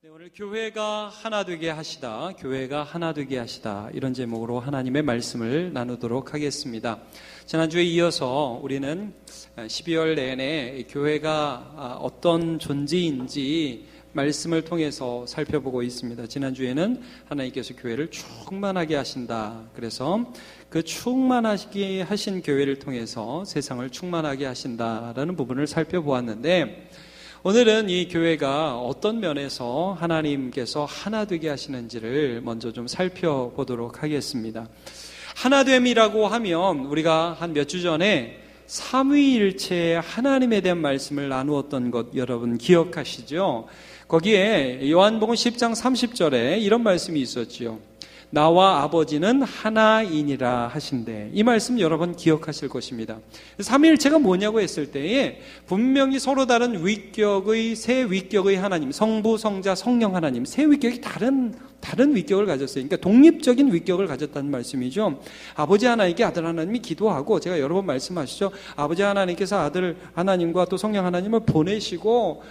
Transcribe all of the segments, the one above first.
네, 오늘 교회가 하나 되게 하시다, 교회가 하나 되게 하시다, 이런 제목으로 하나님의 말씀을 나누도록 하겠습니다. 지난주에 이어서 우리는 12월 내내 교회가 어떤 존재인지 말씀을 통해서 살펴보고 있습니다. 지난주에는 하나님께서 교회를 충만하게 하신다. 그래서 그 충만하게 하신 교회를 통해서 세상을 충만하게 하신다라는 부분을 살펴보았는데, 오늘은 이 교회가 어떤 면에서 하나님께서 하나 되게 하시는지를 먼저 좀 살펴보도록 하겠습니다. 하나됨이라고 하면 우리가 한 몇 주 전에 삼위일체의 하나님에 대한 말씀을 나누었던 것 여러분 기억하시죠? 거기에 요한복음 10장 30절에 이런 말씀이 있었지요. 나와 아버지는 하나이니라 하신대. 이 말씀 여러분 기억하실 것입니다. 삼위일체가 뭐냐고 했을 때에 분명히 서로 다른 위격의 세 위격의 하나님, 성부, 성자, 성령 하나님, 세 위격이 다른 위격을 가졌어요. 그러니까 독립적인 위격을 가졌다는 말씀이죠. 아버지 하나님께 아들 하나님이 기도하고, 제가 여러 번 말씀하시죠. 아버지 하나님께서 아들 하나님과 또 성령 하나님을 보내시고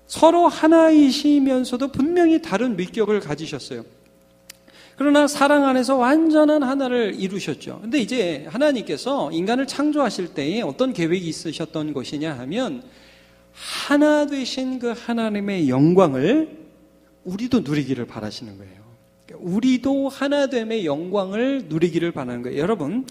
서로 하나이시면서도 분명히 다른 위격을 가지셨어요. 그러나 사랑 안에서 완전한 하나를 이루셨죠. 근데 이제 하나님께서 인간을 창조하실 때에 어떤 계획이 있으셨던 것이냐 하면, 하나 되신 그 하나님의 영광을 우리도 누리기를 바라시는 거예요. 우리도 하나됨의 영광을 누리기를 바라는 거예요. 여러분,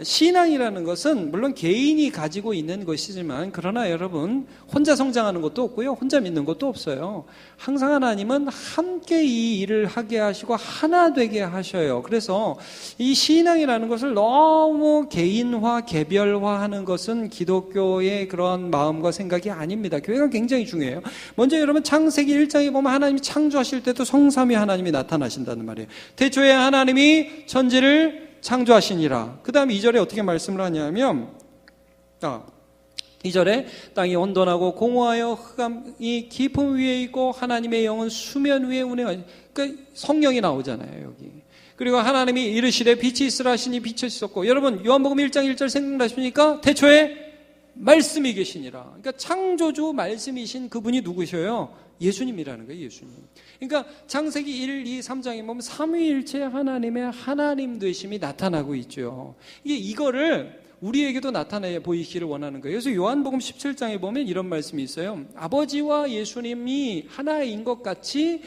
신앙이라는 것은 물론 개인이 가지고 있는 것이지만, 그러나 여러분 혼자 성장하는 것도 없고요, 혼자 믿는 것도 없어요. 항상 하나님은 함께 이 일을 하게 하시고 하나 되게 하셔요. 그래서 이 신앙이라는 것을 너무 개인화, 개별화하는 것은 기독교의 그런 마음과 생각이 아닙니다. 교회가 굉장히 중요해요. 먼저 여러분 창세기 1장에 보면 하나님이 창조하실 때도 성삼위 하나님이 나타나신다는 말이에요. 태초에 하나님이 천지를 창조하시니라. 그 다음에 2절에 어떻게 말씀을 하냐면, 2절에 땅이 온돈하고 공허하여 흑암이 깊음 위에 있고 하나님의 영은 수면 위에 운행하니, 그러니까 성령이 나오잖아요 여기. 그리고 하나님이 이르시되 빛이 있으라 하시니 빛이 있었고, 여러분 요한복음 1장 1절 생각나십니까? 태초에 말씀이 계시니라. 그러니까 창조주 말씀이신 그분이 누구셔요? 예수님이라는 거예요. 예수님. 그러니까 창세기 1, 2, 3장에 보면 삼위일체 하나님의 하나님 되심이 나타나고 있죠. 이거를 우리에게도 나타내 보이기를 원하는 거예요. 그래서 요한복음 17장에 보면 이런 말씀이 있어요. 아버지와 예수님이 하나인 것 같이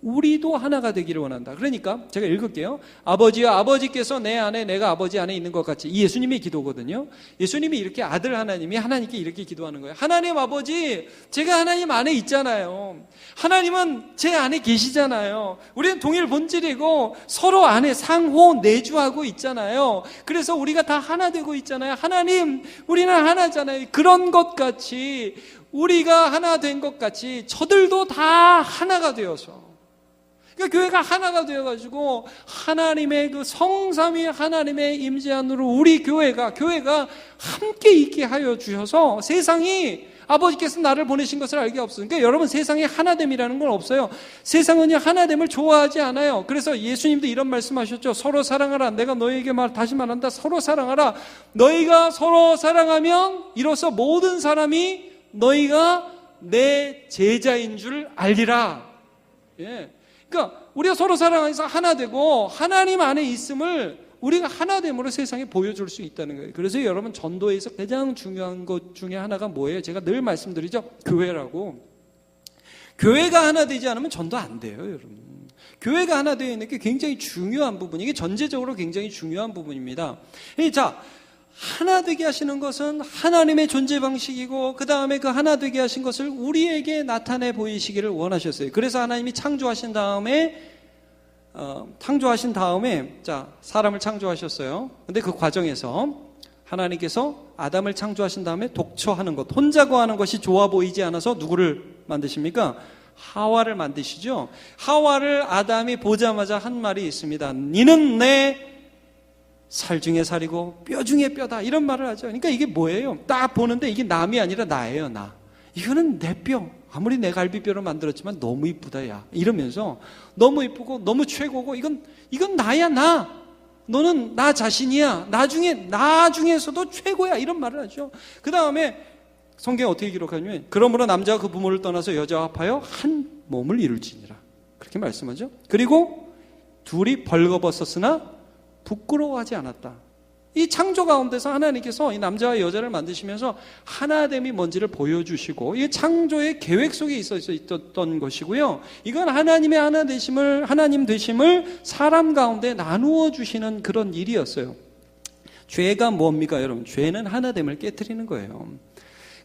우리도 하나가 되기를 원한다. 그러니까 제가 읽을게요. 아버지와 아버지께서 내 안에, 내가 아버지 안에 있는 것 같이. 이 예수님의 기도거든요. 예수님이 이렇게 아들 하나님이 하나님께 이렇게 기도하는 거예요. 하나님 아버지, 제가 하나님 안에 있잖아요. 하나님은 제 안에 계시잖아요. 우리는 동일 본질이고 서로 안에 상호 내주하고 있잖아요. 그래서 우리가 다 하나 되고 있잖아요. 하나님, 우리는 하나잖아요. 그런 것 같이, 우리가 하나 된 것 같이 저들도 다 하나가 되어서, 그러니까 교회가 하나가 되어가지고 하나님의 그 성삼위 하나님의 임재 안으로 우리 교회가 함께 있게 하여 주셔서 세상이 아버지께서 나를 보내신 것을 알게 없어요. 그러니까 여러분, 세상에 하나됨이라는 건 없어요. 세상은 하나됨을 좋아하지 않아요. 그래서 예수님도 이런 말씀하셨죠. 서로 사랑하라. 내가 너희에게 다시 말한다. 서로 사랑하라. 너희가 서로 사랑하면 이로써 모든 사람이 너희가 내 제자인 줄 알리라. 예. 그러니까 우리가 서로 사랑해서 하나 되고 하나님 안에 있음을 우리가 하나됨으로 세상에 보여줄 수 있다는 거예요. 그래서 여러분, 전도에서 가장 중요한 것 중에 하나가 뭐예요? 제가 늘 말씀드리죠. 교회라고. 교회가 하나 되지 않으면 전도 안 돼요, 여러분. 교회가 하나 되어 있는 게 굉장히 중요한 부분, 이게 전제적으로 굉장히 중요한 부분입니다. 자, 하나 되게 하시는 것은 하나님의 존재 방식이고, 그 다음에 그 하나 되게 하신 것을 우리에게 나타내 보이시기를 원하셨어요. 그래서 하나님이 창조하신 다음에 자, 사람을 창조하셨어요. 근데 그 과정에서 하나님께서 아담을 창조하신 다음에 독처하는 것, 혼자 거하는 것이 좋아 보이지 않아서 누구를 만드십니까? 하와를 만드시죠. 하와를 아담이 보자마자 한 말이 있습니다. 니는 내 살 중에 살이고 뼈 중에 뼈다, 이런 말을 하죠. 그러니까 이게 뭐예요? 딱 보는데 이게 남이 아니라 나예요. 나. 이거는 내 뼈. 아무리 내 갈비뼈로 만들었지만 너무 이쁘다, 야. 이러면서 너무 이쁘고 너무 최고고, 이건 나야, 나. 너는 나 자신이야. 나 중에서도 최고야. 이런 말을 하죠. 그 다음에 성경에 어떻게 기록하냐면, 그러므로 남자가 그 부모를 떠나서 여자와 합하여 한 몸을 이룰지니라. 그렇게 말씀하죠. 그리고 둘이 벌거벗었으나 부끄러워하지 않았다. 이 창조 가운데서 하나님께서 이 남자와 여자를 만드시면서 하나됨이 뭔지를 보여주시고 이 창조의 계획 속에 있었던 것이고요. 이건 하나님의 하나님 되심을 사람 가운데 나누어 주시는 그런 일이었어요. 죄가 뭡니까, 여러분? 죄는 하나됨을 깨트리는 거예요.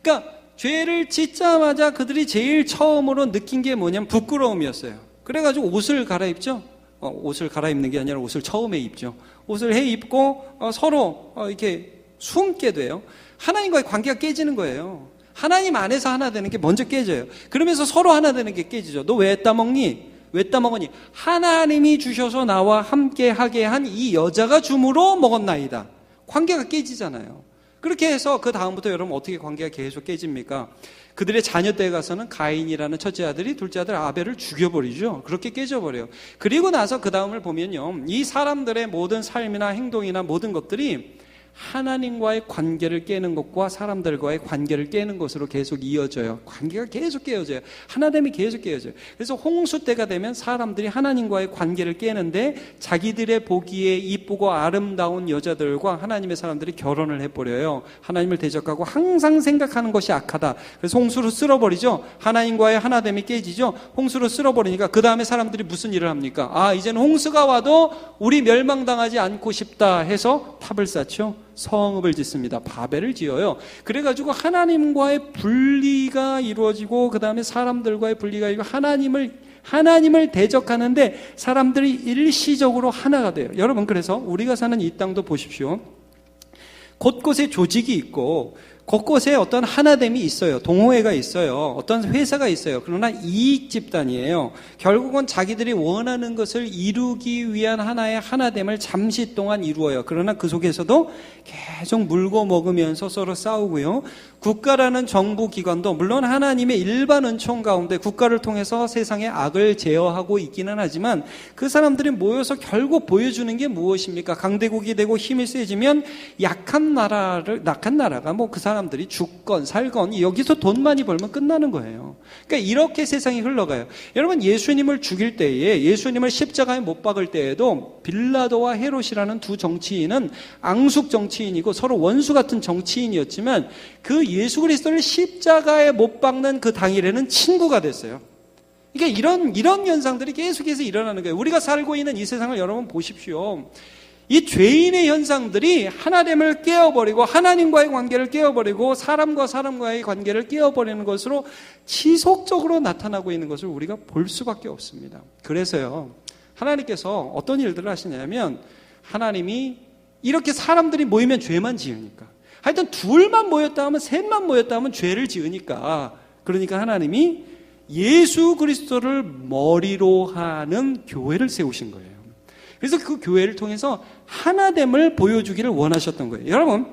그러니까 죄를 짓자마자 그들이 제일 처음으로 느낀 게 뭐냐면 부끄러움이었어요. 그래가지고 옷을 갈아입죠. 옷을 갈아입는 게 아니라 옷을 처음에 입죠. 옷을 해 입고 서로 이렇게 숨게 돼요. 하나님과의 관계가 깨지는 거예요. 하나님 안에서 하나 되는 게 먼저 깨져요. 그러면서 서로 하나 되는 게 깨지죠. 너 왜 따먹니? 왜 따먹으니? 하나님이 주셔서 나와 함께 하게 한 이 여자가 줌으로 먹었나이다. 관계가 깨지잖아요. 그렇게 해서 그 다음부터 여러분 어떻게 관계가 계속 깨집니까? 그들의 자녀 때에 가서는 가인이라는 첫째 아들이 둘째 아들 아벨을 죽여버리죠. 그렇게 깨져버려요. 그리고 나서 그 다음을 보면요, 이 사람들의 모든 삶이나 행동이나 모든 것들이 하나님과의 관계를 깨는 것과 사람들과의 관계를 깨는 것으로 계속 이어져요. 관계가 계속 깨어져요. 하나됨이 계속 깨어져요. 그래서 홍수 때가 되면 사람들이 하나님과의 관계를 깨는데 자기들의 보기에 이쁘고 아름다운 여자들과 하나님의 사람들이 결혼을 해버려요. 하나님을 대적하고 항상 생각하는 것이 악하다. 그래서 홍수로 쓸어버리죠. 하나님과의 하나됨이 깨지죠. 홍수로 쓸어버리니까 그 다음에 사람들이 무슨 일을 합니까? 아, 이제는 홍수가 와도 우리 멸망당하지 않고 싶다 해서 탑을 쌓죠. 성읍을 짓습니다. 바벨을 지어요. 그래가지고 하나님과의 분리가 이루어지고 그 다음에 사람들과의 분리가 이루어지고 하나님을 대적하는데 사람들이 일시적으로 하나가 돼요. 여러분, 그래서 우리가 사는 이 땅도 보십시오. 곳곳에 조직이 있고 곳곳에 어떤 하나됨이 있어요. 동호회가 있어요. 어떤 회사가 있어요. 그러나 이익 집단이에요. 결국은 자기들이 원하는 것을 이루기 위한 하나의 하나됨을 잠시 동안 이루어요. 그러나 그 속에서도 계속 물고 먹으면서 서로 싸우고요. 국가라는 정부 기관도 물론 하나님의 일반 은총 가운데 국가를 통해서 세상의 악을 제어하고 있기는 하지만 그 사람들이 모여서 결국 보여주는 게 무엇입니까? 강대국이 되고 힘이 세지면 약한 나라가 뭐 그 사람들이 죽건 살건 여기서 돈 많이 벌면 끝나는 거예요. 그러니까 이렇게 세상이 흘러가요. 여러분, 예수님을 죽일 때에, 예수님을 십자가에 못 박을 때에도 빌라도와 헤롯이라는 두 정치인은 앙숙 정치인이고 서로 원수 같은 정치인이었지만 그 예수 그리스도를 십자가에 못 박는 그 당일에는 친구가 됐어요. 그러니까 이런 현상들이 계속해서 일어나는 거예요. 우리가 살고 있는 이 세상을 여러분 보십시오. 이 죄인의 현상들이 하나됨을 깨어버리고 하나님과의 관계를 깨어버리고 사람과 사람과의 관계를 깨어버리는 것으로 지속적으로 나타나고 있는 것을 우리가 볼 수밖에 없습니다. 그래서요, 하나님께서 어떤 일들을 하시냐면 하나님이 이렇게 사람들이 모이면 죄만 지으니까, 하여튼 둘만 모였다 하면 셋만 모였다 하면 죄를 지으니까, 그러니까 하나님이 예수 그리스도를 머리로 하는 교회를 세우신 거예요. 그래서 그 교회를 통해서 하나됨을 보여주기를 원하셨던 거예요. 여러분,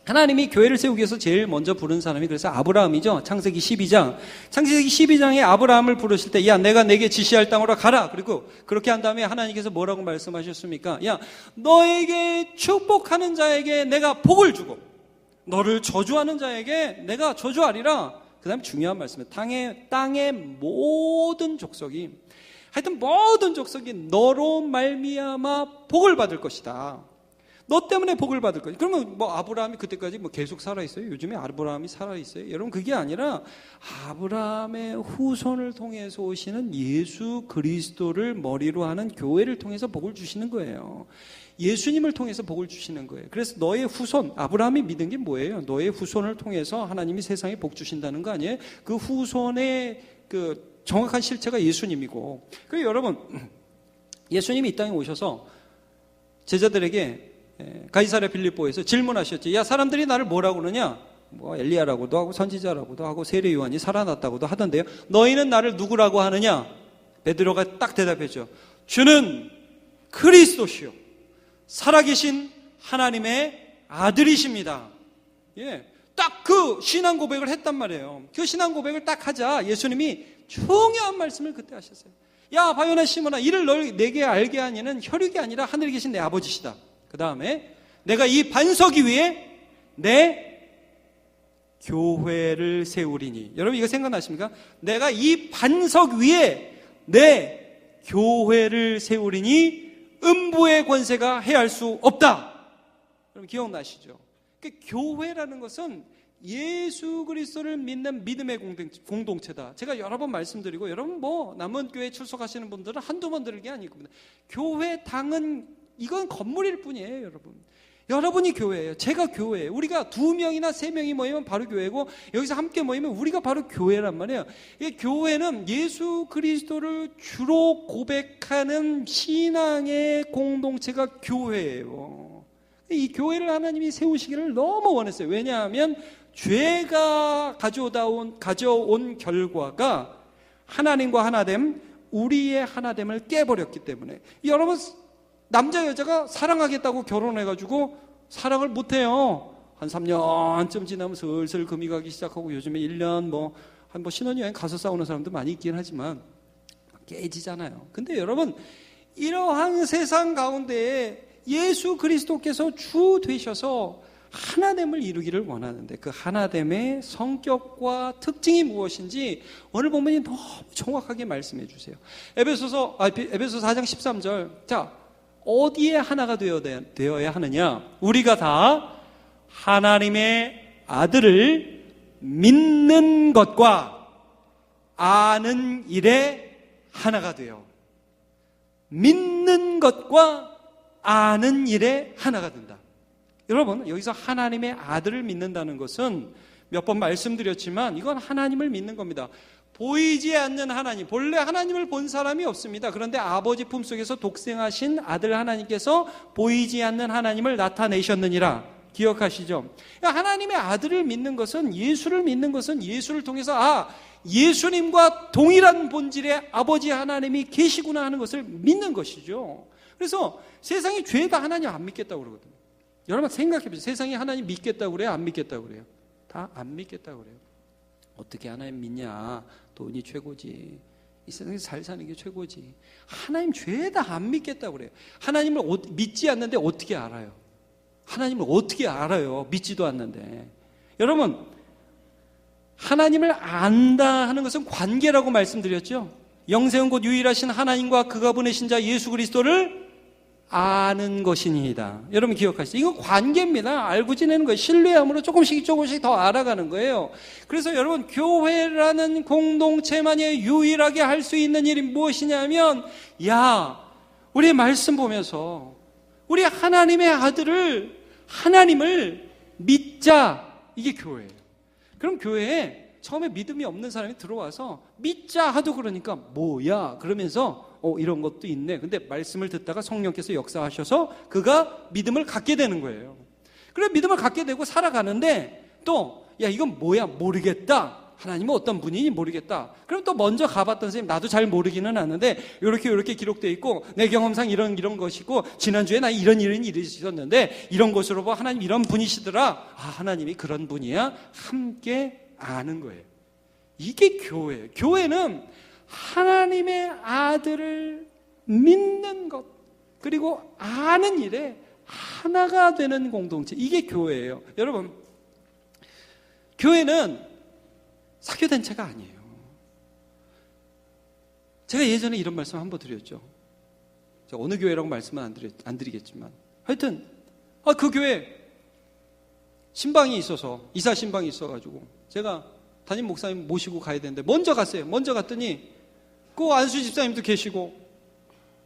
하나님이 교회를 세우기 위해서 제일 먼저 부른 사람이 그래서 아브라함이죠. 창세기 12장. 창세기 12장에 아브라함을 부르실 때, 야, 내가 내게 지시할 땅으로 가라. 그리고 그렇게 한 다음에 하나님께서 뭐라고 말씀하셨습니까? 야, 너에게 축복하는 자에게 내가 복을 주고 너를 저주하는 자에게 내가 저주하리라. 그 다음에 중요한 말씀이에요. 땅의 모든 족속이, 하여튼 모든 족속이 너로 말미암아 복을 받을 것이다. 너 때문에 복을 받을 것이다. 그러면 뭐 아브라함이 그때까지 뭐 계속 살아있어요? 요즘에 아브라함이 살아있어요? 여러분, 그게 아니라 아브라함의 후손을 통해서 오시는 예수 그리스도를 머리로 하는 교회를 통해서 복을 주시는 거예요. 예수님을 통해서 복을 주시는 거예요. 그래서 너의 후손, 아브라함이 믿은 게 뭐예요? 너의 후손을 통해서 하나님이 세상에 복 주신다는 거 아니에요? 그 후손의 그 정확한 실체가 예수님이고. 그리고 여러분, 예수님이 이 땅에 오셔서 제자들에게 가이사랴 빌립보에서 질문하셨지. 야, 사람들이 나를 뭐라고 그러냐? 뭐 엘리야라고도 하고 선지자라고도 하고 세례 요한이 살아났다고도 하던데요. 너희는 나를 누구라고 하느냐? 베드로가 딱 대답했죠. 주는 그리스도시요 살아계신 하나님의 아들이십니다. 예, 딱 그 신앙 고백을 했단 말이에요. 그 신앙 고백을 딱 하자 예수님이 중요한 말씀을 그때 하셨어요. 야, 바요나 시몬아, 이를 내게 알게 하니는 혈육이 아니라 하늘에 계신 내 아버지시다. 그 다음에 내가 이 반석 위에 내 교회를 세우리니. 여러분 이거 생각나십니까? 내가 이 반석 위에 내 교회를 세우리니 음부의 권세가 해할 수 없다. 여러분 기억나시죠? 그러니까 교회라는 것은 예수 그리스도를 믿는 믿음의 공동체다. 제가 여러 번 말씀드리고, 여러분 뭐 남은 교회에 출석하시는 분들은 한두 번 들은 게 아니거든요. 교회 당은 이건 건물일 뿐이에요. 여러분, 여러분이 교회예요. 제가 교회예요. 우리가 2명이나 3명이 모이면 바로 교회고, 여기서 함께 모이면 우리가 바로 교회란 말이에요. 이 교회는 예수 그리스도를 주로 고백하는 신앙의 공동체가 교회예요. 이 교회를 하나님이 세우시기를 너무 원했어요. 왜냐하면 죄가 가져온 결과가 하나님과 하나됨, 우리의 하나됨을 깨버렸기 때문에. 여러분, 남자 여자가 사랑하겠다고 결혼해가지고 사랑을 못해요. 한 3년쯤 지나면 슬슬 금이 가기 시작하고, 요즘에 1년 한 신혼여행 가서 싸우는 사람도 많이 있긴 하지만 깨지잖아요. 근데 여러분, 이러한 세상 가운데에 예수 그리스도께서 주 되셔서 하나됨을 이루기를 원하는데, 그 하나됨의 성격과 특징이 무엇인지 오늘 본문이 너무 정확하게 말씀해 주세요. 에베소서 4장 13절. 자, 어디에 하나가 되어야 하느냐? 우리가 다 하나님의 아들을 믿는 것과 아는 일에 하나가 되어. 믿는 것과 아는 일에 하나가 된다. 여러분, 여기서 하나님의 아들을 믿는다는 것은 몇 번 말씀드렸지만 이건 하나님을 믿는 겁니다. 보이지 않는 하나님, 본래 하나님을 본 사람이 없습니다. 그런데 아버지 품속에서 독생하신 아들 하나님께서 보이지 않는 하나님을 나타내셨느니라. 기억하시죠? 하나님의 아들을 믿는 것은, 예수를 믿는 것은 예수를 통해서 예수님과 동일한 본질의 아버지 하나님이 계시구나 하는 것을 믿는 것이죠. 그래서 세상이 죄다 하나님 안 믿겠다고 그러거든요. 여러분 생각해보세요. 세상이 하나님 믿겠다고 그래요? 안 믿겠다고 그래요? 다 안 믿겠다고 그래요. 어떻게 하나님 믿냐? 돈이 최고지. 이 세상에서 잘 사는 게 최고지. 하나님 죄다 안 믿겠다고 그래요. 하나님을 믿지 않는데 어떻게 알아요? 하나님을 어떻게 알아요? 믿지도 않는데. 여러분, 하나님을 안다 하는 것은 관계라고 말씀드렸죠. 영생은 곧 유일하신 하나님과 그가 보내신 자 예수 그리스도를 아는 것이니이다. 여러분 기억하시죠? 이건 관계입니다. 알고 지내는 거예요. 신뢰함으로 조금씩 더 알아가는 거예요. 그래서 여러분, 교회라는 공동체만이 유일하게 할 수 있는 일이 무엇이냐면, 우리 말씀 보면서 우리 하나님의 하나님을 믿자. 이게 교회예요. 그럼 교회에 처음에 믿음이 없는 사람이 들어와서 믿자 하도 그러니까 뭐야? 그러면서 이런 것도 있네. 근데 말씀을 듣다가 성령께서 역사하셔서 그가 믿음을 갖게 되는 거예요. 그래 믿음을 갖게 되고 살아가는데 또 이건 뭐야? 모르겠다. 하나님은 어떤 분인지 모르겠다. 그럼 또 먼저 가봤던 선생님, 나도 잘 모르기는 하는데 이렇게 기록되어 있고 내 경험상 이런 것이고 지난주에 나 이런 일이 있었는데 이런 것으로 봐 하나님 이런 분이시더라. 하나님이 그런 분이야. 함께 아는 거예요. 이게 교회예요. 교회는 하나님의 아들을 믿는 것, 그리고 아는 일에 하나가 되는 공동체. 이게 교회예요. 여러분, 교회는 사교단체가 아니에요. 제가 예전에 이런 말씀 한번 드렸죠. 제가 어느 교회라고 말씀은 안 드리겠지만, 하여튼 그 교회 신방이 있어서, 이사 신방이 있어가지고 제가 담임 목사님 모시고 가야 되는데 먼저 갔어요. 먼저 갔더니 그 안수 집사님도 계시고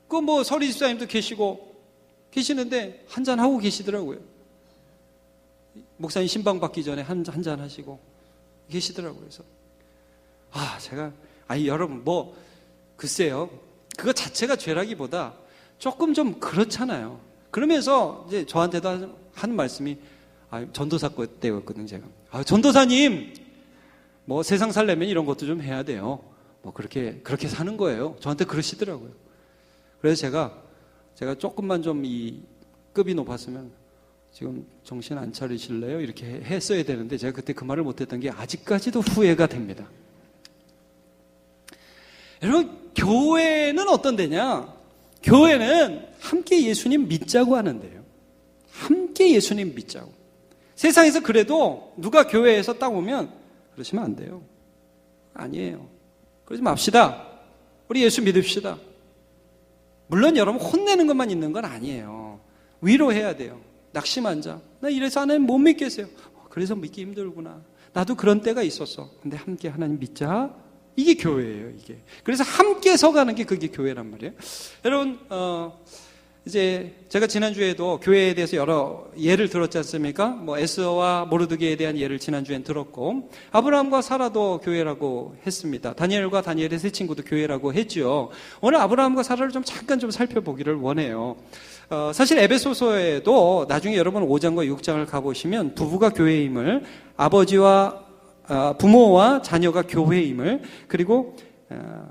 그 서리 집사님도 계시는데 한잔 하고 계시더라고요. 목사님 신방 받기 전에 한잔 하시고 계시더라고요. 그래서 제가 여러분 글쎄요, 그거 자체가 죄라기보다 조금 좀 그렇잖아요. 그러면서 이제 저한테도 하는 말씀이, 전도사 때였거든요. 제가 전도사님 세상 살려면 이런 것도 좀 해야 돼요. 그렇게 사는 거예요. 저한테 그러시더라고요. 그래서 제가 조금만 좀 이 급이 높았으면 지금 정신 안 차리실래요? 이렇게 했어야 되는데 제가 그때 그 말을 못했던 게 아직까지도 후회가 됩니다. 여러분, 교회는 어떤 데냐? 교회는 함께 예수님 믿자고 하는데요. 함께 예수님 믿자고. 세상에서 그래도 누가 교회에서 딱 오면 그러시면 안 돼요. 아니에요. 그러지 맙시다. 우리 예수 믿읍시다. 물론 여러분 혼내는 것만 있는 건 아니에요. 위로해야 돼요. 낙심한 자, 나 이래서 하나님 못 믿겠어요. 그래서 믿기 힘들구나. 나도 그런 때가 있었어. 근데 함께 하나님 믿자. 이게 교회예요, 이게. 그래서 함께 서가는 게 그게 교회란 말이에요. 여러분, 이제 제가 지난주에도 교회에 대해서 여러 예를 들었지 않습니까? 뭐 에스더와 모르드게에 대한 예를 지난주엔 들었고, 아브라함과 사라도 교회라고 했습니다. 다니엘과 다니엘의 세 친구도 교회라고 했죠. 오늘 아브라함과 사라를 좀 잠깐 좀 살펴보기를 원해요. 사실 에베소서에도 나중에 여러분 5장과 6장을 가보시면 부부가 교회임을, 아버지와 부모와 자녀가 교회임을, 그리고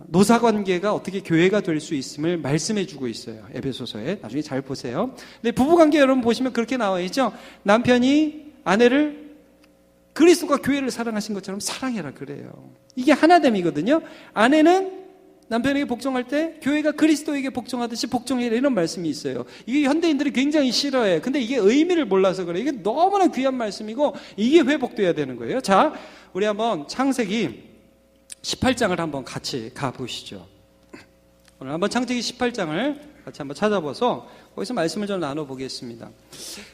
노사관계가 어떻게 교회가 될 수 있음을 말씀해 주고 있어요. 에베소서에 나중에 잘 보세요. 근데 부부관계 여러분 보시면 그렇게 나와 있죠. 남편이 아내를 그리스도가 교회를 사랑하신 것처럼 사랑해라 그래요. 이게 하나됨이거든요. 아내는 남편에게 복종할 때 교회가 그리스도에게 복종하듯이 복종해라, 이런 말씀이 있어요. 이게 현대인들이 굉장히 싫어해. 근데 이게 의미를 몰라서 그래. 이게 너무나 귀한 말씀이고 이게 회복돼야 되는 거예요. 자, 우리 한번 창세기 18장을 한번 같이 가보시죠. 오늘 한번 창세기 18장을 같이 한번 찾아봐서 거기서 말씀을 좀 나눠보겠습니다.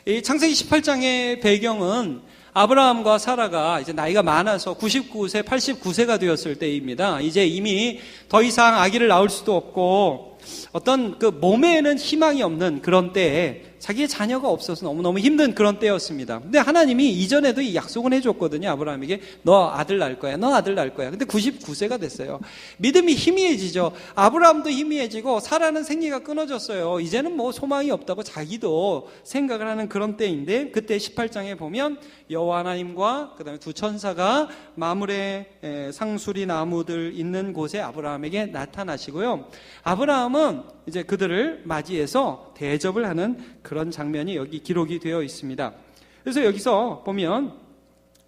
이 창세기 18장의 배경은 아브라함과 사라가 이제 나이가 많아서 99세, 89세가 되었을 때입니다. 이제 이미 더 이상 아기를 낳을 수도 없고 어떤 그 몸에는 희망이 없는 그런 때에 자기의 자녀가 없어서 너무너무 힘든 그런 때였습니다. 근데 하나님이 이전에도 이 약속을 해줬거든요. 아브라함에게 너 아들 낳을 거야. 너 아들 낳을 거야. 근데 99세가 됐어요. 믿음이 희미해지죠. 아브라함도 희미해지고 사라는 생기가 끊어졌어요. 이제는 뭐 소망이 없다고 자기도 생각을 하는 그런 때인데, 그때 18장에 보면 여호와 하나님과 그 다음에 두 천사가 마물의 상수리 나무들 있는 곳에 아브라함에게 나타나시고요. 아브라함은 이제 그들을 맞이해서 대접을 하는 그런 장면이 여기 기록이 되어 있습니다. 그래서 여기서 보면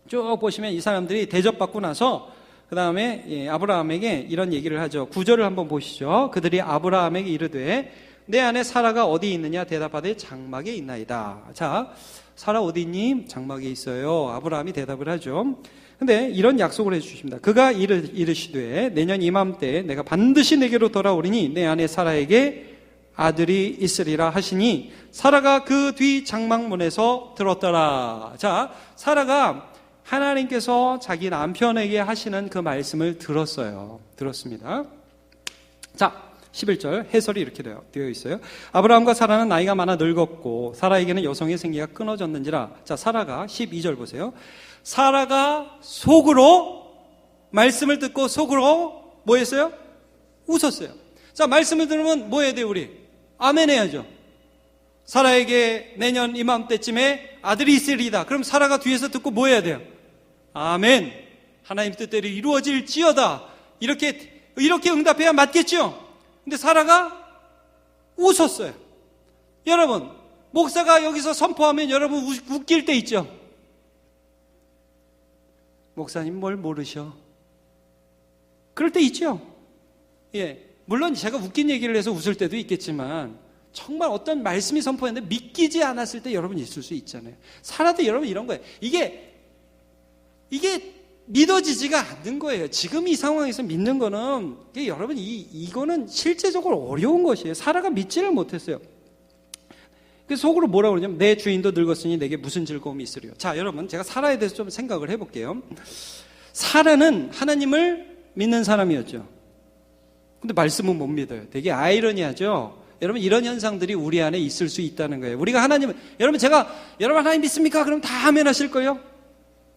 쭉 보시면 이 사람들이 대접받고 나서 그 다음에 아브라함에게 이런 얘기를 하죠. 9절을 한번 보시죠. 그들이 아브라함에게 이르되 내 아내 사라가 어디 있느냐 대답하되 장막에 있나이다. 자, 사라 어디 있니? 장막에 있어요. 아브라함이 대답을 하죠. 근데 이런 약속을 해주십니다. 그가 이르시되 내년 이맘때 내가 반드시 내게로 돌아오리니 내 아내 사라에게 아들이 있으리라 하시니 사라가 그 뒤 장막문에서 들었더라. 자, 사라가 하나님께서 자기 남편에게 하시는 그 말씀을 들었습니다. 자, 11절 해설이 이렇게 되어 있어요. 아브라함과 사라는 나이가 많아 늙었고 사라에게는 여성의 생기가 끊어졌는지라. 자, 사라가 12절 보세요. 사라가 속으로 말씀을 듣고 속으로 뭐 했어요? 웃었어요. 자, 말씀을 들으면 뭐 해야 돼요, 우리? 아멘 해야죠. 사라에게 내년 이맘때쯤에 아들이 있으리다. 그럼 사라가 뒤에서 듣고 뭐 해야 돼요? 아멘. 하나님 뜻대로 이루어질지어다. 이렇게 응답해야 맞겠죠? 근데 사라가 웃었어요. 여러분, 목사가 여기서 선포하면 여러분 웃길 때 있죠? 목사님 뭘 모르셔? 그럴 때 있죠? 예. 물론 제가 웃긴 얘기를 해서 웃을 때도 있겠지만 정말 어떤 말씀이 선포했는데 믿기지 않았을 때 여러분 있을 수 있잖아요. 사라도 여러분 이런 거예요. 이게 믿어지지가 않는 거예요. 지금 이 상황에서 믿는 거는 여러분 이거는 실제적으로 어려운 것이에요. 사라가 믿지를 못했어요. 그래서 속으로 뭐라고 그러냐면 내 주인도 늙었으니 내게 무슨 즐거움이 있으리요. 자, 여러분 제가 사라에 대해서 좀 생각을 해볼게요. 사라는 하나님을 믿는 사람이었죠. 근데 말씀은 못 믿어요. 되게 아이러니하죠. 여러분 이런 현상들이 우리 안에 있을 수 있다는 거예요. 우리가 하나님을, 여러분 하나님 믿습니까? 그럼 다 아멘 하실 거예요?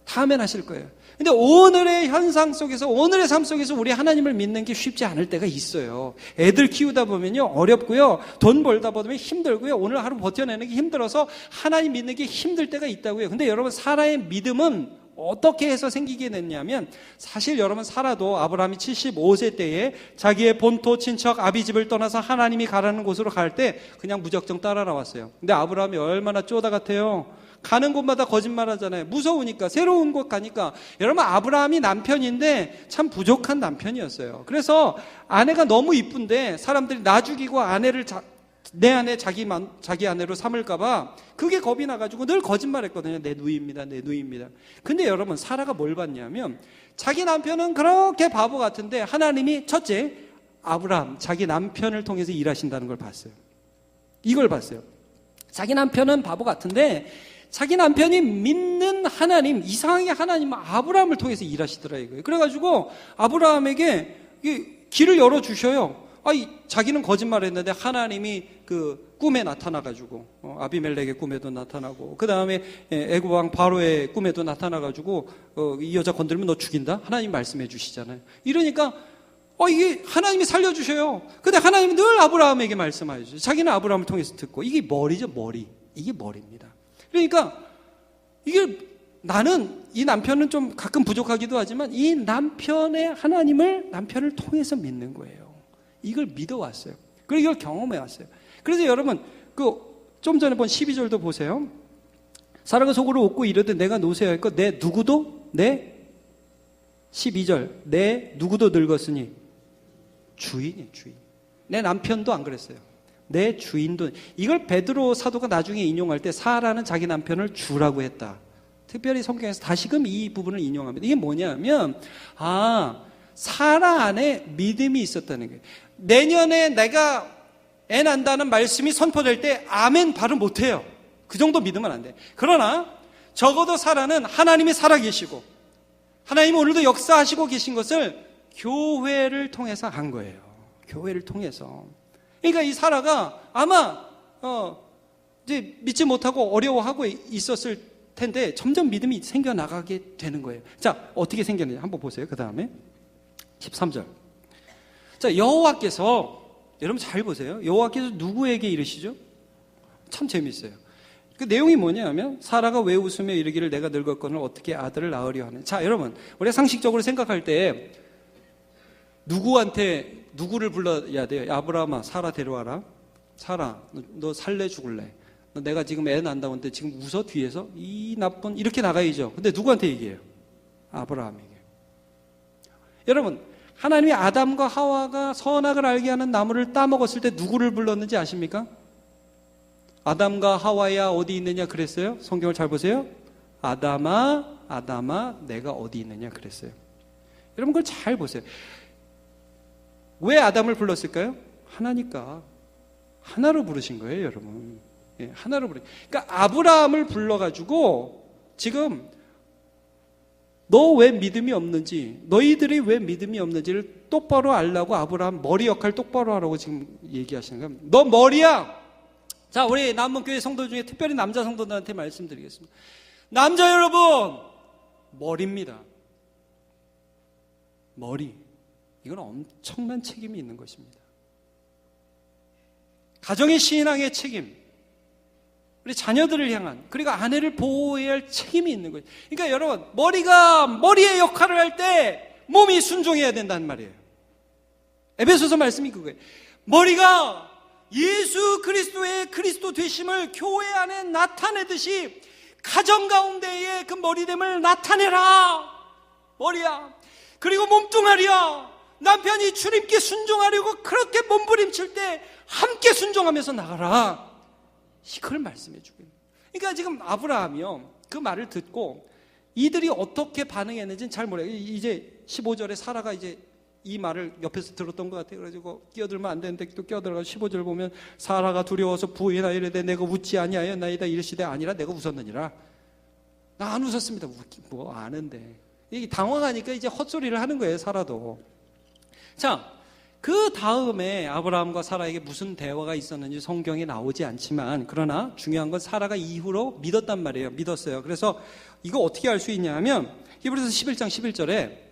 다 아멘 하실 거예요. 근데 오늘의 현상 속에서, 오늘의 삶 속에서 우리 하나님을 믿는 게 쉽지 않을 때가 있어요. 애들 키우다 보면요 어렵고요, 돈 벌다 보면 힘들고요, 오늘 하루 버텨내는 게 힘들어서 하나님 믿는 게 힘들 때가 있다고요. 근데 여러분 사라의 믿음은 어떻게 해서 생기게 됐냐면, 사실 여러분 사라도 아브라함이 75세 때에 자기의 본토 친척 아비집을 떠나서 하나님이 가라는 곳으로 갈 때 그냥 무작정 따라 나왔어요. 근데 아브라함이 얼마나 쪼다 같아요. 가는 곳마다 거짓말하잖아요. 무서우니까, 새로운 곳 가니까. 여러분 아브라함이 남편인데 참 부족한 남편이었어요. 그래서 아내가 너무 이쁜데 사람들이 나 죽이고 아내를 내 아내 자기 아내로 삼을까봐 그게 겁이 나가지고 늘 거짓말했거든요. 내 누이입니다. 내 누이입니다. 근데 여러분, 사라가 뭘 봤냐면 자기 남편은 그렇게 바보 같은데 하나님이 첫째, 아브라함 자기 남편을 통해서 일하신다는 걸 봤어요. 이걸 봤어요. 자기 남편은 바보 같은데 자기 남편이 믿는 하나님, 이상하게 하나님은 아브라함을 통해서 일하시더라 이거예요. 그래가지고 아브라함에게 길을 열어주셔요. 자기는 거짓말했는데 하나님이 그 꿈에 나타나가지고 아비멜렉의 꿈에도 나타나고 그 다음에 애굽 왕 바로의 꿈에도 나타나가지고 이 여자 건드리면 너 죽인다? 하나님 말씀해 주시잖아요. 이러니까 이게 하나님이 살려주셔요. 근데 하나님은 늘 아브라함에게 말씀하셔요. 자기는 아브라함을 통해서 듣고. 이게 머리죠, 머리. 이게 머리입니다. 그러니까 이게 나는 이 남편은 좀 가끔 부족하기도 하지만 이 남편의 하나님을 남편을 통해서 믿는 거예요. 이걸 믿어왔어요. 그리고 이걸 경험해왔어요. 그래서 여러분 좀 전에 본 12절도 보세요. 사라가 속으로 웃고 이르되 내가 노쇠할 것 내 누구도 내 12절 내 누구도 늙었으니 주인이 주인. 내 남편도 안 그랬어요. 내 주인도. 이걸 베드로 사도가 나중에 인용할 때 사라는 자기 남편을 주라고 했다. 특별히 성경에서 다시금 이 부분을 인용합니다. 이게 뭐냐면 사라 안에 믿음이 있었다는 거예요. 내년에 내가 애 난다는 말씀이 선포될 때 아멘 발음 못해요. 그 정도 믿으면 안 돼. 그러나 적어도 사라는 하나님이 살아계시고 하나님이 오늘도 역사하시고 계신 것을 교회를 통해서 한 거예요. 교회를 통해서. 그러니까 이 사라가 아마 이제 믿지 못하고 어려워하고 있었을 텐데 점점 믿음이 생겨나가게 되는 거예요. 자, 어떻게 생겼는지 한번 보세요. 그 다음에 13절. 자, 여호와께서 여러분 잘 보세요. 여호와께서 누구에게 이르시죠? 참 재밌어요. 그 내용이 뭐냐면 사라가 왜 웃으며 이르기를 내가 늙었거늘 어떻게 아들을 낳으려 하는. 자, 여러분 우리가 상식적으로 생각할 때 누구한테 누구를 불러야 돼요? 아브라함아, 사라 데려와라. 사라, 너 살래 죽을래? 너 내가 지금 애 난다고 하는데 지금 웃어 뒤에서? 이 나쁜, 이렇게 나가야죠. 근데 누구한테 얘기해요? 아브라함에게. 여러분, 하나님이 아담과 하와가 선악을 알게 하는 나무를 따먹었을 때 누구를 불렀는지 아십니까? 아담과 하와야 어디 있느냐 그랬어요? 성경을 잘 보세요. 아담아, 아담아, 내가 어디 있느냐 그랬어요. 여러분 그걸 잘 보세요. 왜 아담을 불렀을까요? 하나니까. 하나로 부르신 거예요, 여러분. 예, 하나로 그러니까 아브라함을 불러가지고 지금 너 왜 믿음이 없는지, 너희들이 왜 믿음이 없는지를 똑바로 알라고 아브라함 머리 역할 똑바로 하라고 지금 얘기하시는 거예요. 너 머리야. 자, 우리 남문교회 성도 중에 특별히 남자 성도들한테 말씀드리겠습니다. 남자 여러분, 머리입니다. 머리. 이건 엄청난 책임이 있는 것입니다. 가정의 신앙의 책임, 우리 자녀들을 향한, 그리고 아내를 보호해야 할 책임이 있는 거예요. 그러니까 여러분, 머리가 머리의 역할을 할 때 몸이 순종해야 된다는 말이에요. 에베소서 말씀이 그거예요. 머리가 예수 그리스도의 그리스도 되심을 교회 안에 나타내듯이 가정 가운데의 그 머리됨을 나타내라. 머리야. 그리고 몸뚱아리야. 남편이 주님께 순종하려고 그렇게 몸부림칠 때 함께 순종하면서 나가라. 이걸 말씀해 주고 있는. 그러니까 지금 아브라함이요, 그 말을 듣고 이들이 어떻게 반응했는지는 잘 모르겠어요. 이제 15절에 사라가 이제 이 말을 옆에서 들었던 것 같아요. 그래가지고 끼어들면 안 되는데 또 끼어들어가서 15절 보면 사라가 두려워서 부인하 이르되 내가 웃지 아니하였나이다 이르시되 아니라 내가 웃었느니라. 나 안 웃었습니다. 뭐 아는데. 이게 당황하니까 이제 헛소리를 하는 거예요, 사라도. 자, 그 다음에 아브라함과 사라에게 무슨 대화가 있었는지 성경에 나오지 않지만, 그러나 중요한 건 사라가 이후로 믿었단 말이에요. 믿었어요. 그래서 이거 어떻게 알 수 있냐 하면 히브리서 11장 11절에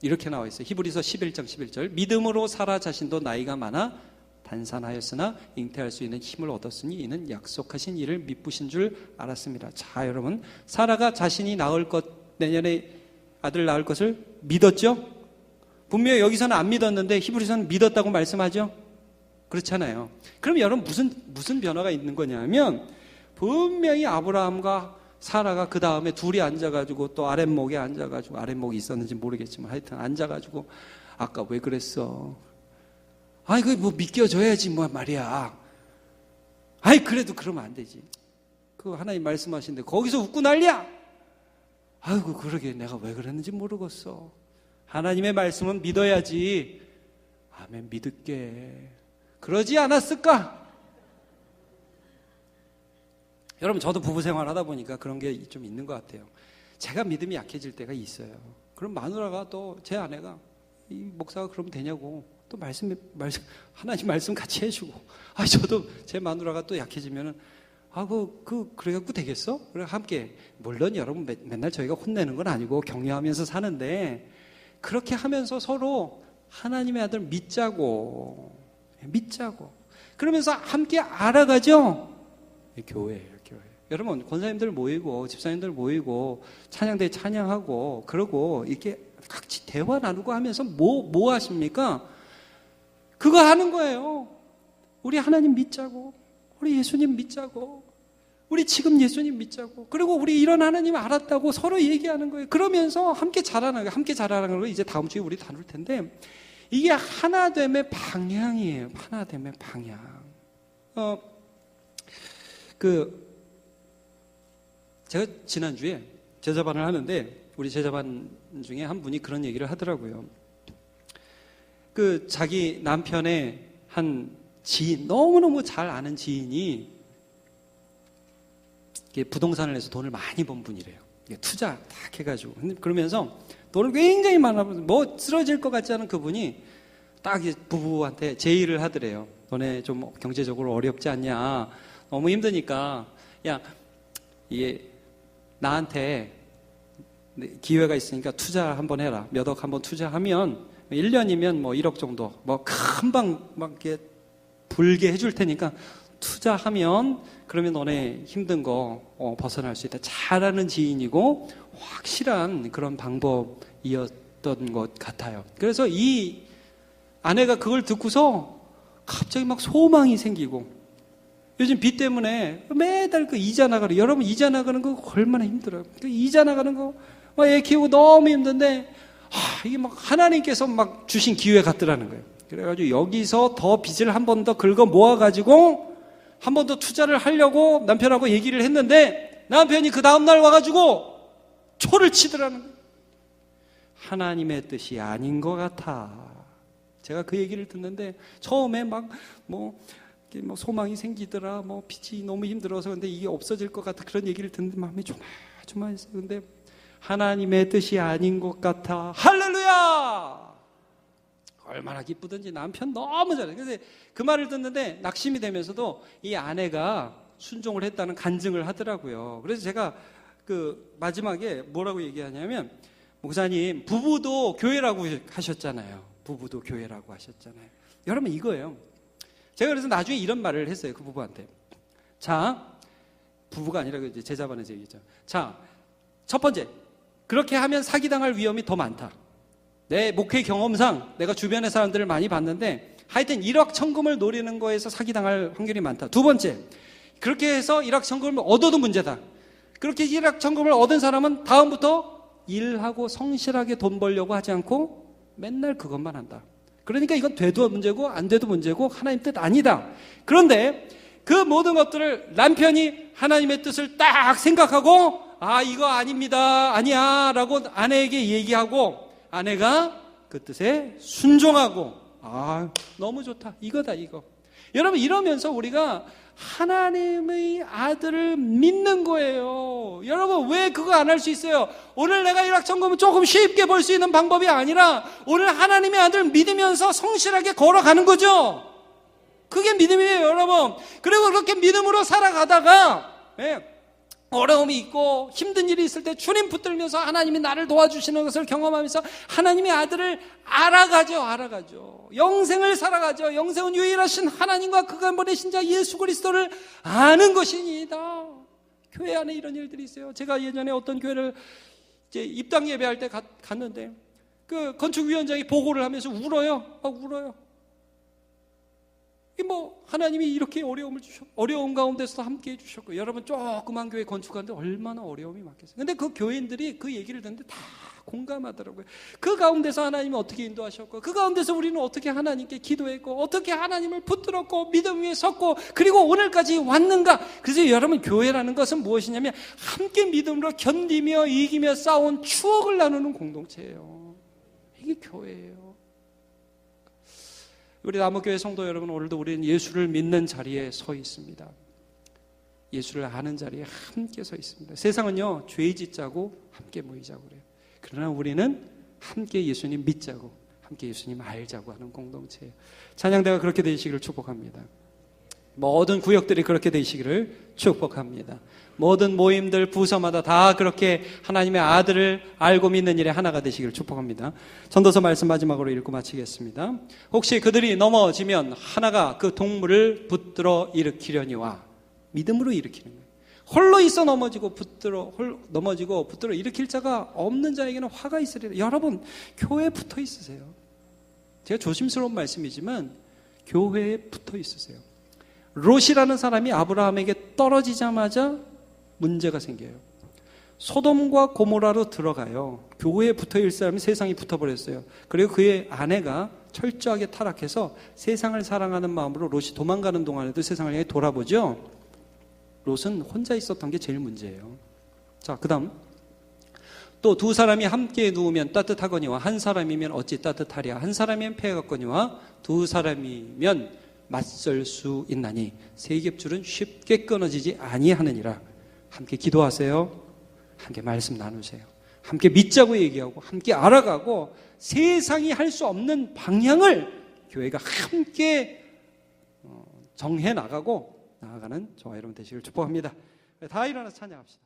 이렇게 나와 있어요. 히브리서 11장 11절. 믿음으로 사라 자신도 나이가 많아 단산하였으나 잉태할 수 있는 힘을 얻었으니 이는 약속하신 이를 미쁘신 줄 알았습니다. 자, 여러분, 사라가 자신이 낳을 것, 내년에 아들 낳을 것을 믿었죠? 분명히 여기서는 안 믿었는데 히브리서는 믿었다고 말씀하죠? 그렇잖아요. 그럼 여러분 무슨 변화가 있는 거냐면 분명히 아브라함과 사라가 그 다음에 둘이 앉아가지고 또 아랫목에 앉아가지고, 아랫목이 있었는지 모르겠지만 하여튼 앉아가지고 아까 왜 그랬어? 아니 그 뭐 믿겨줘야지 뭐 말이야. 아이 그래도 그러면 안 되지. 그 하나님 말씀하시는데 거기서 웃고 난리야. 아이고 그러게 내가 왜 그랬는지 모르겠어. 하나님의 말씀은 믿어야지. 아멘 믿을게. 그러지 않았을까? 여러분 저도 부부 생활하다 보니까 그런 게 좀 있는 것 같아요. 제가 믿음이 약해질 때가 있어요. 그럼 마누라가 또 제 아내가 이 목사가 그러면 되냐고 또 말씀 하나님 말씀 같이 해주고 저도 제 마누라가 또 약해지면은 그래갖고 되겠어? 그래 함께 물론 여러분 맨날 저희가 혼내는 건 아니고 격려하면서 사는데 그렇게 하면서 서로 하나님의 아들 믿자고 그러면서 함께 알아가죠. 교회예요. 여러분 권사님들 모이고 집사님들 모이고 찬양대 찬양하고 그러고 이렇게 같이 대화 나누고 하면서 뭐 하십니까? 그거 하는 거예요. 우리 하나님 믿자고, 우리 예수님 믿자고, 우리 지금 예수님 믿자고, 그리고 우리 이런 하나님 알았다고 서로 얘기하는 거예요. 그러면서 함께 자라는 걸 이제 다음 주에 우리 다룰 텐데 이게 하나됨의 방향이에요. 하나됨의 방향. 제가 지난주에 제자반을 하는데 우리 제자반 중에 한 분이 그런 얘기를 하더라고요. 자기 남편의 한 지인, 너무너무 잘 아는 지인이 부동산을 해서 돈을 많이 번 분이래요. 투자 딱 해가지고. 그러면서 돈을 굉장히 많아, 쓰러질 것 같지 않은 그분이 딱 부부한테 제의를 하더래요. 너네 좀 경제적으로 어렵지 않냐. 너무 힘드니까, 이게 나한테 기회가 있으니까 투자 한번 해라. 몇 억 한번 투자하면 1년이면 1억 정도 금방 이렇게 불게 해줄 테니까 투자하면 그러면 너네 힘든 거 벗어날 수 있다. 잘하는 지인이고 확실한 그런 방법이었던 것 같아요. 그래서 이 아내가 그걸 듣고서 갑자기 소망이 생기고 요즘 빚 때문에 매달 이자 나가는, 여러분 이자 나가는 거 얼마나 힘들어요. 이자 나가는 거, 애 키우고 너무 힘든데, 이게 하나님께서 주신 기회 같더라는 거예요. 그래가지고 여기서 더 빚을 한 번 더 긁어 모아가지고 한 번 더 투자를 하려고 남편하고 얘기를 했는데 남편이 그 다음날 와가지고 초를 치더라는 거예요. 하나님의 뜻이 아닌 것 같아. 제가 그 얘기를 듣는데 처음에 소망이 생기더라, 빛이 너무 힘들어서 근데 이게 없어질 것 같아. 그런 얘기를 듣는데 마음이 조마조마했어요. 근데 하나님의 뜻이 아닌 것 같아. 할렐루야! 얼마나 기쁘든지 남편 너무 잘해. 그래서 그 말을 듣는데 낙심이 되면서도 이 아내가 순종을 했다는 간증을 하더라고요. 그래서 제가 마지막에 뭐라고 얘기하냐면, 목사님, 부부도 교회라고 하셨잖아요. 부부도 교회라고 하셨잖아요. 여러분 이거예요. 제가 그래서 나중에 이런 말을 했어요. 그 부부한테. 자, 부부가 아니라 제자반에서 얘기했죠. 자, 첫 번째, 그렇게 하면 사기당할 위험이 더 많다. 내 목회 경험상 내가 주변의 사람들을 많이 봤는데 하여튼 일확천금을 노리는 거에서 사기당할 확률이 많다. 두 번째, 그렇게 해서 일확천금을 얻어도 문제다. 그렇게 일확천금을 얻은 사람은 다음부터 일하고 성실하게 돈 벌려고 하지 않고 맨날 그것만 한다. 그러니까 이건 돼도 문제고 안 돼도 문제고 하나님 뜻 아니다. 그런데 그 모든 것들을 남편이 하나님의 뜻을 딱 생각하고 이거 아닙니다, 아니야 라고 아내에게 얘기하고 아내가 그 뜻에 순종하고 너무 좋다, 이거다 이거. 여러분 이러면서 우리가 하나님의 아들을 믿는 거예요. 여러분 왜 그거 안 할 수 있어요? 오늘 내가 일확천금을 조금 쉽게 벌 수 있는 방법이 아니라 오늘 하나님의 아들을 믿으면서 성실하게 걸어가는 거죠. 그게 믿음이에요, 여러분. 그리고 그렇게 믿음으로 살아가다가 어려움이 있고 힘든 일이 있을 때 주님 붙들면서 하나님이 나를 도와주시는 것을 경험하면서 하나님의 아들을 알아가죠. 영생을 살아가죠. 영생은 유일하신 하나님과 그가 보내신 자 예수 그리스도를 아는 것이니이다. 교회 안에 이런 일들이 있어요. 제가 예전에 어떤 교회를 이제 입당 예배할 때 갔는데 그 건축위원장이 보고를 하면서 울어요. 울어요. 하나님이 이렇게 어려움을 주셨고, 어려움 가운데서도 함께 해주셨고, 여러분 조그만 교회 건축하는데 얼마나 어려움이 많겠어요. 근데 그 교인들이 그 얘기를 듣는데 다 공감하더라고요. 그 가운데서 하나님이 어떻게 인도하셨고, 그 가운데서 우리는 어떻게 하나님께 기도했고, 어떻게 하나님을 붙들었고, 믿음 위에 섰고, 그리고 오늘까지 왔는가. 그래서 여러분, 교회라는 것은 무엇이냐면 함께 믿음으로 견디며 이기며 싸운 추억을 나누는 공동체예요. 이게 교회예요. 우리 남원교회 성도 여러분, 오늘도 우리는 예수를 믿는 자리에 서 있습니다. 예수를 아는 자리에 함께 서 있습니다. 세상은요, 죄 짓자고 함께 모이자고 그래요. 그러나 우리는 함께 예수님 믿자고, 함께 예수님 알자고 하는 공동체예요. 찬양대가 그렇게 되시기를 축복합니다. 모든 구역들이 그렇게 되시기를 축복합니다. 모든 모임들, 부서마다 다 그렇게 하나님의 아들을 알고 믿는 일에 하나가 되시기를 축복합니다. 전도서 말씀 마지막으로 읽고 마치겠습니다. 혹시 그들이 넘어지면 하나가 그 동물을 붙들어 일으키려니와, 믿음으로 일으키는 거예요. 홀로 있어 넘어지고 붙들어 일으킬 자가 없는 자에게는 화가 있으리라. 여러분, 교회에 붙어 있으세요. 제가 조심스러운 말씀이지만 교회에 붙어 있으세요. 롯이라는 사람이 아브라함에게 떨어지자마자 문제가 생겨요. 소돔과 고모라로 들어가요. 교회에 붙어있을 사람이 세상에 붙어버렸어요. 그리고 그의 아내가 철저하게 타락해서 세상을 사랑하는 마음으로 롯이 도망가는 동안에도 세상을 향해 돌아보죠. 롯은 혼자 있었던 게 제일 문제예요. 자, 그 다음 또 두 사람이 함께 누우면 따뜻하거니와 한 사람이면 어찌 따뜻하랴. 한 사람이면 패하겠거니와 두 사람이면 맞설 수 있나니 세겹줄은 쉽게 끊어지지 아니하느니라. 함께 기도하세요. 함께 말씀 나누세요. 함께 믿자고 얘기하고 함께 알아가고 세상이 할 수 없는 방향을 교회가 함께 정해 나가고 나아가는 저와 여러분 되시길 축복합니다. 다 일어나서 찬양합시다.